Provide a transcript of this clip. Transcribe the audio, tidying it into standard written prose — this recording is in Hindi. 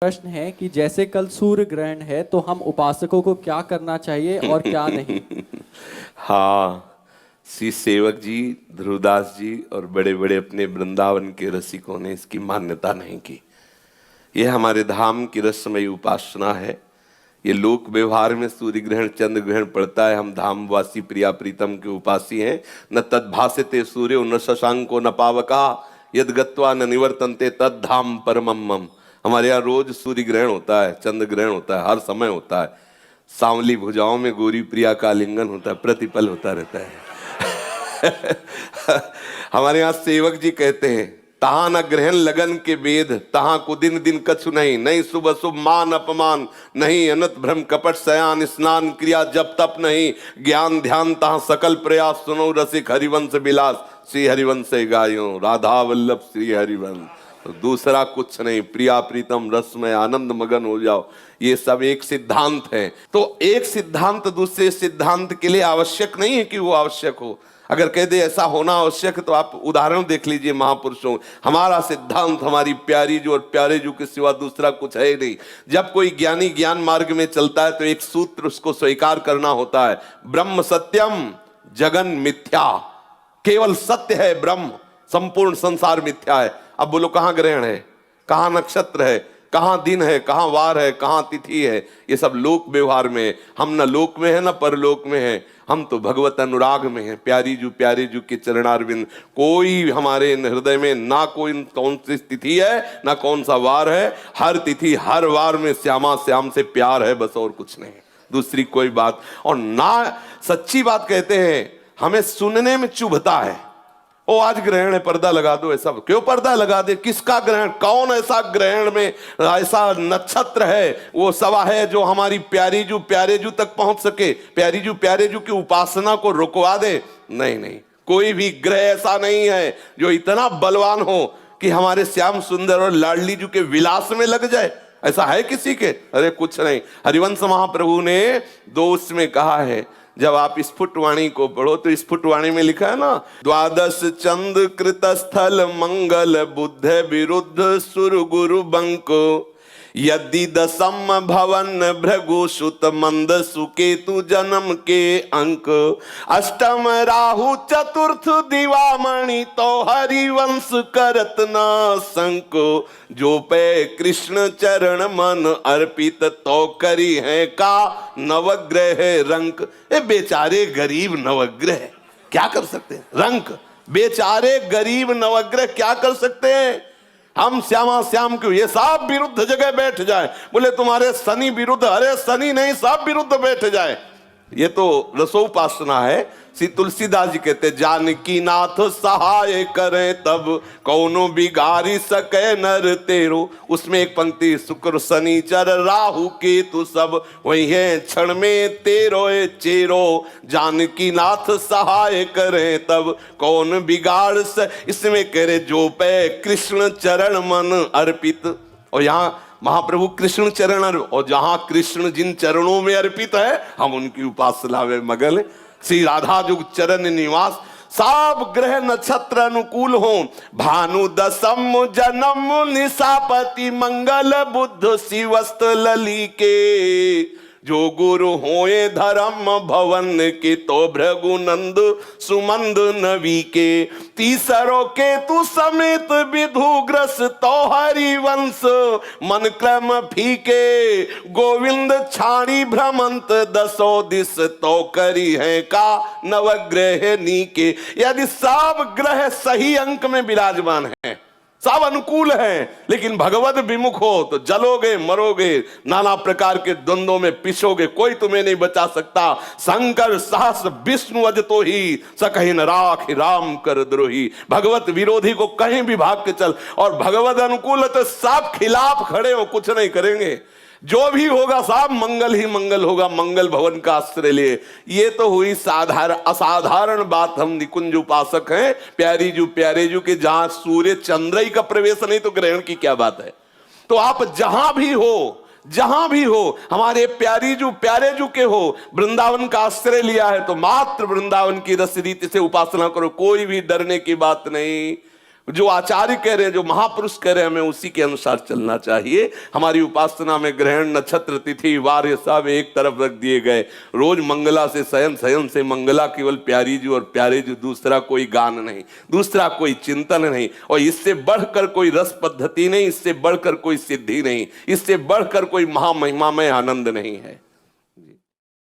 प्रश्न है कि जैसे कल सूर्य ग्रहण है तो हम उपासकों को क्या करना चाहिए और क्या नहीं। हाँ, श्री सेवक जी, ध्रुवदास जी और बड़े बड़े अपने वृंदावन के रसिकों ने इसकी मान्यता नहीं की। यह हमारे धाम की रसमयी उपासना है। ये लोक व्यवहार में सूर्य ग्रहण चंद्र ग्रहण पड़ता है, हम धामवासी प्रिया प्रीतम के उपासी हैं। न तद्भासते सूर्यो न शशांको न पावका यद गत्वा न निवर्तन्ते तद धाम परमम मम। हमारे यहाँ रोज सूर्य ग्रहण होता है, चंद्र ग्रहण होता है, हर समय होता है। सांवली भुजाओं में गोरी प्रिया का आलिंगन होता है, प्रतिपल होता रहता है। हमारे यहाँ सेवक जी कहते हैं, तहां न ग्रहण लगन के वेद, तहां को दिन दिन कछु नहीं, नहीं शुभ अशुभ मान अपमान, नहीं अनत भ्रम कपट सयान, स्नान क्रिया जप तप नहीं, ज्ञान ध्यान तहां सकल प्रयास, सुनो रसिक हरिवंश विलास, श्री हरिवंश गायो राधा वल्लभ श्री हरिवंश। तो दूसरा कुछ नहीं, प्रिया प्रीतम रस में आनंद मगन हो जाओ। ये सब एक सिद्धांत है। तो एक सिद्धांत दूसरे सिद्धांत के लिए आवश्यक नहीं है कि वो आवश्यक हो। अगर कह दे ऐसा होना आवश्यक है तो आप उदाहरण देख लीजिए महापुरुषों। हमारा सिद्धांत हमारी प्यारी जो और प्यारे जो के सिवा दूसरा कुछ है ही नहीं। जब कोई ज्ञानी ज्ञान मार्ग में चलता है तो एक सूत्र उसको स्वीकार करना होता है, ब्रह्म सत्यम जगन मिथ्या। केवल सत्य है ब्रह्म, संपूर्ण संसार मिथ्या है। अब बोलो कहां ग्रहण है, कहां नक्षत्र है, कहां दिन है, कहां वार है, कहां तिथि है। ये सब लोक व्यवहार में। हम न लोक में है न परलोक में है, हम तो भगवत अनुराग में हैं। प्यारी प्यारे जू के चरणारविंद। कोई हमारे हृदय में ना कोई कौन सी तिथि है ना कौन सा वार है। हर तिथि हर वार में श्यामा श्याम से प्यार है, बस और कुछ नहीं, दूसरी कोई बात। और ना सच्ची बात कहते हैं, हमें सुनने में चुभता है। ओ आज ग्रहण है, पर्दा लगा दो। ऐसा क्यों पर्दा लगा दे? किसका ग्रहण? कौन ऐसा ग्रहण में ऐसा नक्षत्र है वो सवा है जो हमारी प्यारी जू प्यारे जू तक पहुंच सके, प्यारी जू प्यारे जू की उपासना को रुकवा दे? नहीं नहीं, कोई भी ग्रह ऐसा नहीं है जो इतना बलवान हो कि हमारे श्याम सुंदर और लाडली जू के विलास में लग जाए। ऐसा है किसी के? अरे कुछ नहीं। हरिवंश महाप्रभु ने दोष में कहा है, जब आप स्फुटवाणी को पढ़ो तो स्फुटवाणी में लिखा है ना, द्वादश चंद कृत स्थल मंगल बुद्ध विरुद्ध सुर गुरु बंको यदि दशम भवन भृगु सुत मंद सुकेतु जन्म के अंक अष्टम राहु चतुर्थ दिवामणि तो हरिवंश करत ना संको जो पे कृष्ण चरण मन अर्पित तो करी है का नवग्रह रंक। ए बेचारे गरीब नवग्रह क्या कर सकते हैं? रंक बेचारे गरीब नवग्रह क्या कर सकते हैं? हम श्यामा श्याम क्यों ये सब विरुद्ध जगह बैठ जाए। बोले तुम्हारे शनि विरुद्ध, अरे शनि नहीं सब विरुद्ध बैठ जाए। ये तो रसोपासना है। श्री तुलसीदास जी कहते, जानकी नाथ सहाय करे तब कौनो बिगाड़ी सके नर तेरो। उसमें एक पंक्ति, शुक्र शनिचर राहु केतु सब वही है क्षण में तेरो चेरो। जानकी नाथ सहाय करे तब कौन बिगाड़ इसमें करे जो पे कृष्ण चरण मन अर्पित। और यहाँ महाप्रभु कृष्ण चरण, और जहां कृष्ण जिन चरणों में अर्पित है हम उनकी उपासना में मगन। श्री राधा जुग चरण निवास। सब ग्रह नक्षत्र अनुकूल हो, भानु दशम जन्म निशापति मंगल बुद्ध शिवस्त लली के। जो गुरु होए धर्म भवन के तो भृगुनंद सुमंद नवी के। तीसरो केतु समेत विधुग्रस तो हरिवंश मन क्रम फीके। गोविंद छाणी भ्रमंत दसो दिस तो करी है का नवग्रह नीके। यदि सब ग्रह सही अंक में विराजमान है, सब अनुकूल हैं, लेकिन भगवत विमुख हो तो जलोगे मरोगे, नाना प्रकार के द्वंद्वों में पिसोगे, कोई तुम्हें नहीं बचा सकता। शंकर सहस्र विष्णु अज तो ही सकहि न राख राम कर द्रोही। भगवत विरोधी को कहीं भी भाग के चल, और भगवत अनुकूल तो सब खिलाफ खड़े हो, कुछ नहीं करेंगे। जो भी होगा सब मंगल ही मंगल होगा, मंगल भवन का आश्रय लिए। ये तो हुई साधारण असाधारण बात। हम निकुंज उपासक हैं, प्यारे जू के जहां सूर्य चंद्र का प्रवेश नहीं तो ग्रहण की क्या बात है। तो आप जहां भी हो हमारे प्यारे जू के हो, वृंदावन का आश्रय लिया है तो मात्र वृंदावन की रस रीति से उपासना करो, कोई भी डरने की बात नहीं। जो आचार्य कह रहे हैं, जो महापुरुष कह रहे हैं, हमें उसी के अनुसार चलना चाहिए। हमारी उपासना में ग्रहण, नक्षत्र, तिथि, वार ये सब एक तरफ रख दिए गए। रोज मंगला से शयन, शयन से मंगला, केवल प्यारी जी और प्यारे जी, दूसरा कोई गान नहीं, दूसरा कोई चिंतन नहीं, और इससे बढ़कर कोई रस पद्धति नहीं, इससे बढ़कर कोई सिद्धि नहीं, इससे बढ़कर कोई महामहिमामय आनंद नहीं है।